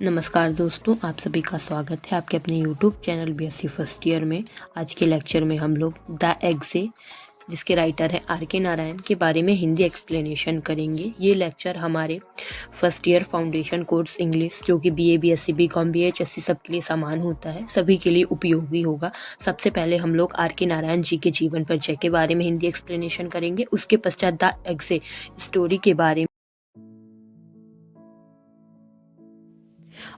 नमस्कार दोस्तों, आप सभी का स्वागत है आपके अपने YouTube channel BSc first year में। आज के लेक्चर में हम लोग द एग्जे, जिसके राइटर हैं आर.के. नारायण, के बारे में हिंदी एक्सप्लेनेशन करेंगे। ये लेक्चर हमारे first year foundation course English, जो कि BA, BSc, BCom, BHSC सबके लिए समान होता है, सभी के लिए उपयोगी होगा। सबसे पहले हम लोग आर.के. नारायण जी के जीवन परिचय के बारे में हिंदी एक्सप्लेनेशन करेंगे। उसके पश्चात द एग्जे स्टोरी के बारे में।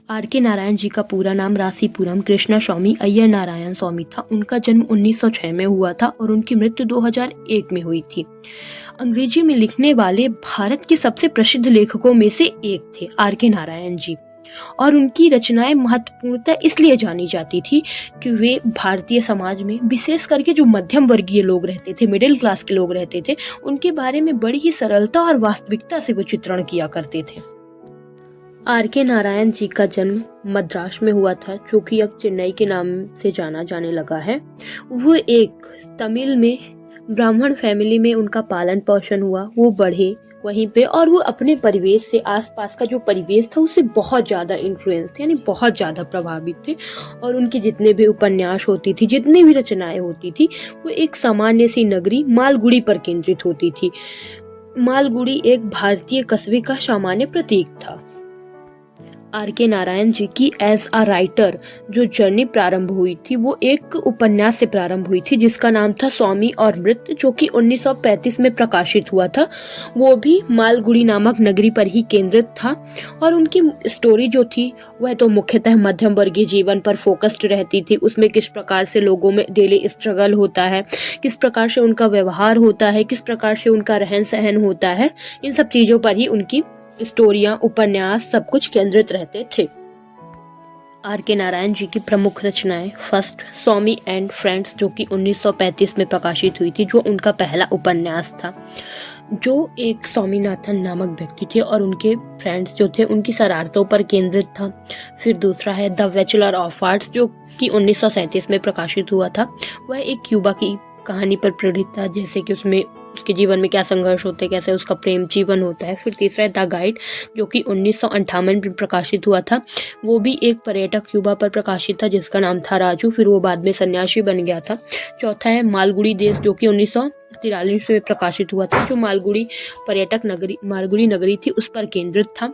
आर.के. नारायण जी का पूरा नाम रासीपुरम कृष्णा स्वामी अय्यर नारायण स्वामी था। उनका जन्म 1906 में हुआ था और उनकी मृत्यु 2001 में हुई थी। अंग्रेजी में लिखने वाले भारत के सबसे प्रसिद्ध लेखकों में से एक थे आर.के. नारायण जी, और उनकी रचनाएं महत्वपूर्णतः इसलिए जानी जाती थी कि वे भारतीय समाज में विशेष करके जो मध्यम वर्गीय लोग रहते थे, मिडिल क्लास के लोग रहते थे, उनके बारे में बड़ी ही सरलता और वास्तविकता से वो चित्रण किया करते थे। आर.के. नारायण जी का जन्म मद्रास में हुआ था, जो कि अब चेन्नई के नाम से जाना जाने लगा है। वो एक तमिल में ब्राह्मण फैमिली में उनका पालन पोषण हुआ। वो बढ़े वहीं पे, और वो अपने परिवेश से, आसपास का जो परिवेश था, उससे बहुत ज़्यादा इन्फ्लुएंस थे, यानी बहुत ज़्यादा प्रभावित थे। और उनकी जितने भी उपन्यास होती थी, जितनी भी रचनाएं होती थी, वो एक सामान्य सी नगरी मालगुड़ी पर केंद्रित होती थी। मालगुड़ी एक भारतीय कस्बे का सामान्य प्रतीक था। आर.के. नारायण जी की एज अ राइटर जो जर्नी प्रारंभ हुई थी, वो एक उपन्यास से प्रारंभ हुई थी, जिसका नाम था स्वामी और मृत, जो कि 1935 में प्रकाशित हुआ था। वो भी मालगुड़ी नामक नगरी पर ही केंद्रित था। और उनकी स्टोरी जो थी, वह तो मुख्यतः मध्यम वर्गीय जीवन पर फोकस्ड रहती थी। उसमें किस प्रकार से लोगों में डेली स्ट्रगल होता है, किस प्रकार से उनका व्यवहार होता है, किस प्रकार से उनका रहन सहन होता है, इन सब चीजों पर ही उनकी स्टोरियां, उपन्यास सब कुछ केंद्रित रहते थे। आर.के. नारायण जी की प्रमुख रचनाएं फर्स्ट स्वामी एंड फ्रेंड्स, जो कि 1935 में प्रकाशित हुई थी, जो उनका पहला उपन्यास था, जो एक स्वामीनाथन नामक व्यक्ति थे और उनके फ्रेंड्स जो थे उनकी शरारतों पर केंद्रित था। फिर दूसरा है द बैचलर ऑफ आर्ट्स, जो कि 1937 में प्रकाशित हुआ था। वह एक क्यूबा की कहानी पर प्रेरित था, जैसे कि उसमें उसके जीवन में क्या संघर्ष होते हैं, कैसे उसका प्रेम जीवन होता है। फिर तीसरा है द गाइड, जो कि 1958 में प्रकाशित हुआ था। वो भी एक पर्यटक क्यूबा पर प्रकाशित था, जिसका नाम था राजू। फिर वो बाद में सन्यासी बन गया था। चौथा है मालगुड़ी देश, जो कि 1943 में प्रकाशित हुआ था, जो मालगुड़ी नगरी थी, उस पर केंद्रित था।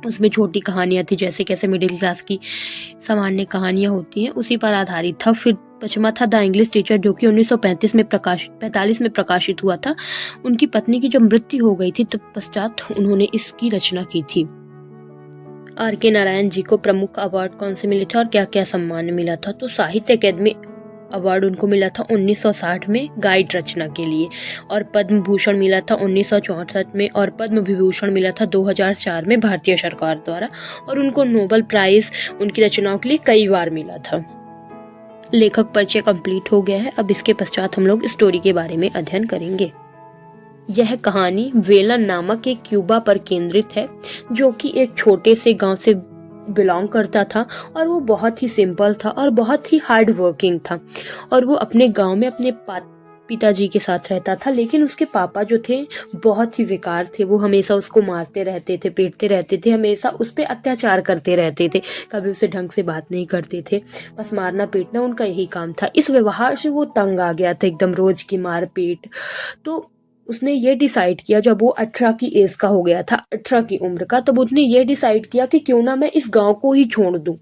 उसमें छोटी कहानियां थी, जैसे कैसे मिडिल क्लास की सामान्य कहानियां होती हैं, उसी पर आधारित था। फिर पचमा था द इंग्लिश टीचर, जो कि 1945 में प्रकाशित हुआ था। उनकी पत्नी की जब मृत्यु हो गई थी, तब पश्चात उन्होंने इसकी रचना की थी। आर.के. नारायण जी को प्रमुख अवार्ड कौन से मिले थे और क्या क्या सम्मान मिला था? तो साहित्य अकेदमी अवार्ड उनको मिला था 1960 में गाइड रचना के लिए, और पद्म भूषण मिला था 1964 में, और पद्म विभूषण मिला था 2004 में भारतीय सरकार द्वारा। और उनको नोबेल प्राइज उनकी रचनाओं के लिए कई बार मिला था। लेखक परिचय कंप्लीट हो गया है। अब इसके पश्चात हम लोग स्टोरी के बारे में अध्ययन करेंगे। यह कहानी वेलन नामक एक क्यूबा पर केंद्रित है, जो कि एक छोटे से गांव से बिलोंग करता था, और वो बहुत ही सिंपल था और बहुत ही हार्ड वर्किंग था। और वो अपने गांव में अपने पिताजी के साथ रहता था, लेकिन उसके पापा जो थे बहुत ही बेकार थे। वो हमेशा उसको मारते रहते थे, पीटते रहते थे, हमेशा उस पर अत्याचार करते रहते थे, कभी उसे ढंग से बात नहीं करते थे, बस मारना पीटना उनका यही काम था। इस व्यवहार से वो तंग आ गया था, एकदम रोज की मार पीट। तो उसने ये डिसाइड किया, जब वो 18 की एज का हो गया था, 18 की उम्र का, तब उसने ये डिसाइड किया कि क्यों ना मैं इस गांव को ही छोड़ दूं,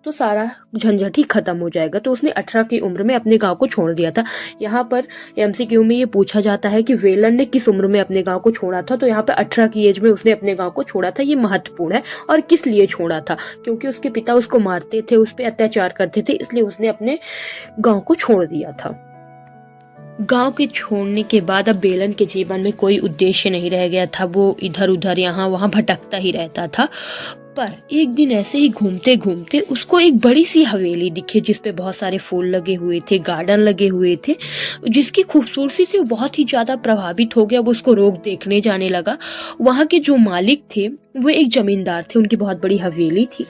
तो सारा झंझट ही खत्म हो जाएगा। तो उसने 18 की उम्र में अपने गांव को छोड़ दिया था। यहाँ पर MCQ में ये पूछा जाता है कि वेलन ने किस उम्र में अपने गांव को छोड़ा था, तो यहाँ पे 18 की एज में उसने अपने गांव को छोड़ा था। ये महत्वपूर्ण है। और किस लिए छोड़ा था? क्योंकि उसके पिता उसको मारते थे, उस पर अत्याचार करते थे, इसलिए उसने अपने गाँव को छोड़ दिया था। गांव के छोड़ने के बाद अब बेलन के जीवन में कोई उद्देश्य नहीं रह गया था। वो इधर उधर यहाँ वहाँ भटकता ही रहता था। पर एक दिन ऐसे ही घूमते घूमते उसको एक बड़ी सी हवेली दिखी, जिसपे बहुत सारे फूल लगे हुए थे, गार्डन लगे हुए थे, जिसकी खूबसूरती से वो बहुत ही ज्यादा प्रभावित हो गया। वो उसको रोज देखने जाने लगा। वहाँ के जो मालिक थे वो एक जमींदार थे, उनकी बहुत बड़ी हवेली थी।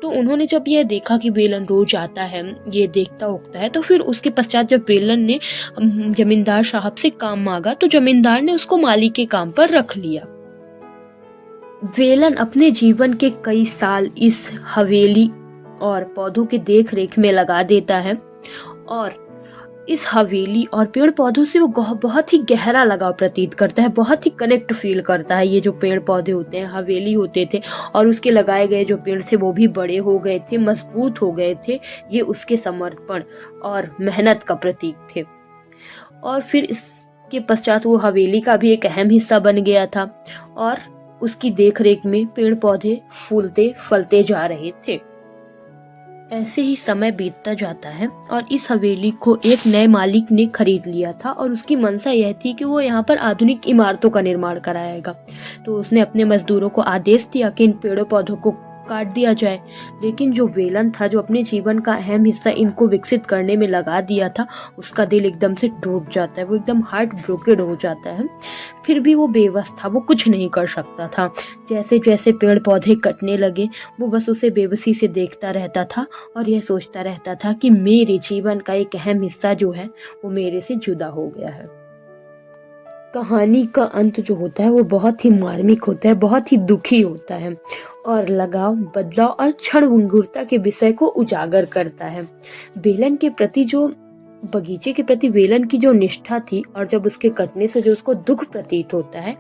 तो उन्होंने जब यह देखा कि बेलन रोज आता है, ये देखता उगता है, तो फिर उसके पश्चात जब बेलन ने जमींदार साहब से काम मांगा, तो जमींदार ने उसको मालिक के काम पर रख लिया। वेलन अपने जीवन के कई साल इस हवेली और पौधों के देख रेख में लगा देता है और इस हवेली और पेड़ पौधों से वो बहुत ही गहरा लगाव प्रतीत करता है, बहुत ही कनेक्ट फील करता है। ये जो पेड़ पौधे होते हैं, हवेली होते थे और उसके लगाए गए जो पेड़ थे वो भी बड़े हो गए थे, मजबूत हो गए थे। ये उसके समर्पण और मेहनत का प्रतीक थे। और फिर इसके पश्चात वो हवेली का भी एक अहम हिस्सा बन गया था और उसकी देखरेख में पेड़ पौधे फूलते फलते जा रहे थे। ऐसे ही समय बीतता जाता है और इस हवेली को एक नए मालिक ने खरीद लिया था और उसकी मंशा यह थी कि वो यहाँ पर आधुनिक इमारतों का निर्माण कराएगा। तो उसने अपने मजदूरों को आदेश दिया कि इन पेड़ों पौधों को काट दिया जाए। लेकिन जो वेलन था, जो अपने जीवन का अहम हिस्सा इनको विकसित करने में लगा दिया था, उसका दिल एकदम से टूट जाता है, वो एकदम हार्ट ब्रोकेड हो जाता है। फिर भी वो बेबस था, वो कुछ नहीं कर सकता था। जैसे जैसे पेड़ पौधे कटने लगे वो बस उसे बेबसी से देखता रहता था और यह सोचता रहता था कि मेरे जीवन का एक अहम हिस्सा जो है वो मेरे से जुदा हो गया है। कहानी का अंत जो होता है वो बहुत ही मार्मिक होता है, बहुत ही दुखी होता है और लगाव, बदलाव और क्षणभंगुरता के विषय को उजागर करता है। वेलन के प्रति जो बगीचे के प्रति वेलन की जो निष्ठा थी और जब उसके कटने से जो उसको दुख प्रतीत होता है,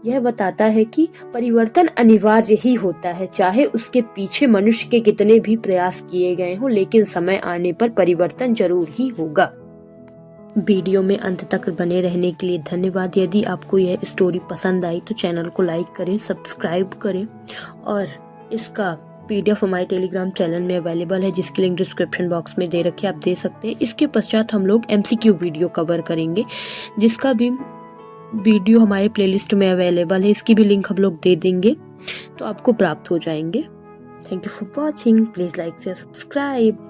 यह बताता है कि परिवर्तन अनिवार्य ही होता है, चाहे उसके पीछे मनुष्य के कितने भी प्रयास किए गए हों, लेकिन समय आने पर परिवर्तन जरूर ही होगा। वीडियो में अंत तक बने रहने के लिए धन्यवाद। यदि आपको यह स्टोरी पसंद आई तो चैनल को लाइक करें, सब्सक्राइब करें और इसका PDF हमारे टेलीग्राम चैनल में अवेलेबल है, जिसकी लिंक डिस्क्रिप्शन बॉक्स में दे रखी है, आप दे सकते हैं। इसके पश्चात हम लोग MCQ वीडियो कवर करेंगे, जिसका भी वीडियो हमारे प्लेलिस्ट में अवेलेबल है। इसकी भी लिंक हम लोग दे देंगे तो आपको प्राप्त हो जाएंगे। Thank you for watching. Please like share subscribe.